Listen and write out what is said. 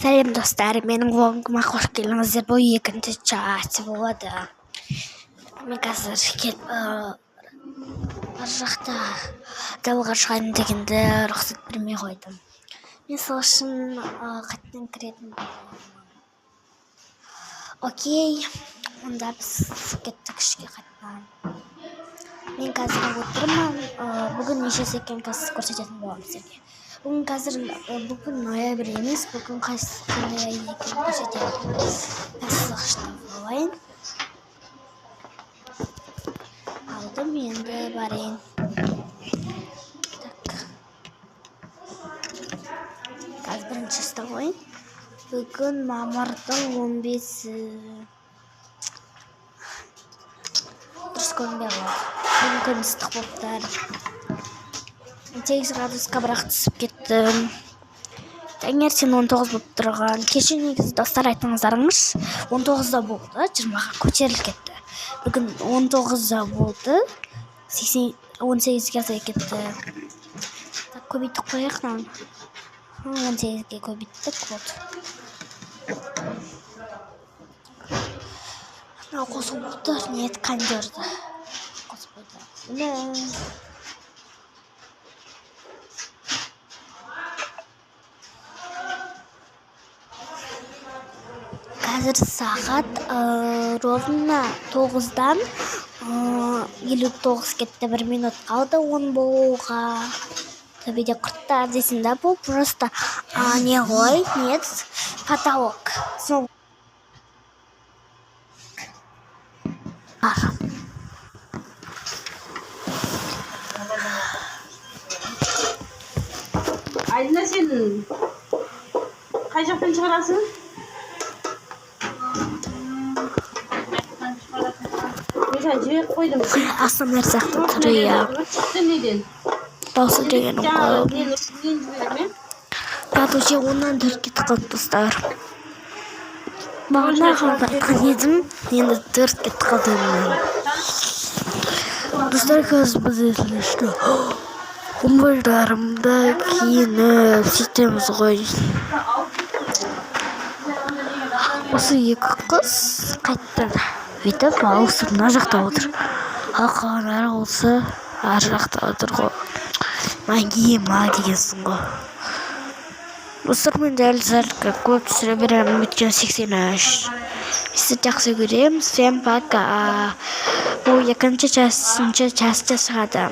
Сәлем достар, менің влогыма қош келдіңіздер. Бұл екінші час болады. Мен қазір ар жақта далаға шығайын дегенде рұқсат бермей қойдым. Мен сол үшін қайтадан кіретін боламын. Окей, онда біз кеттік ішке қайтадан. Мен қазір отырмын. Бүгін неше секунд көрсететін боламын сіздерге. Бүгін ноябрь емес, бүгін қайсы күні екенін көрсетемін. Пәссіғышта болайын. Алдым, енді барайын. Қазір бірінші болайын. Бүгін мамырдың 15-і. Дұрыс көрінбей қалады. Бүгін ыстық болып 8 градусқа бірақ түсіп кеттім. Таңертең 19 болып тұрған. Кеше негізі достар айтыңыздарыңыз 19-да болды, 20-ға көтеріліп кетті. Бүгін 19-да болды, 18-ге азайып кетті. Көбейттік қояқ нам. 18-ге көбейттік болды. Қосып болды, ниет кондерді. Қосып болды. Қазір сағат ровно 9-дан 59 кетті, 1 минут қалды 10 болуға. Төбеде құрттар дейсің да, бұл просто не ғой, нет, потолок. Айдына сен қай жақтан шығарасың? Астан әр сияқты түрі, я. Даусы деген ұқылым. Радуше оннан түрт қалды достар. Бағына қалдырқан едім, енді түрт қалды. Достар көз біз етілішті. Құмбылдарымда киініп сөйтеміз ғой. Осы екі қыз қайттан өйтіп ауысып мына жақта отыр. Ал қалғандары осы ар жақта отыр ғой. Ма дегенсің ғой. Достар, мен дәл көп түсіре беремін, өткен 83. Сізді жақсы көремін. Всем пока. Бұл екінші часть шығады.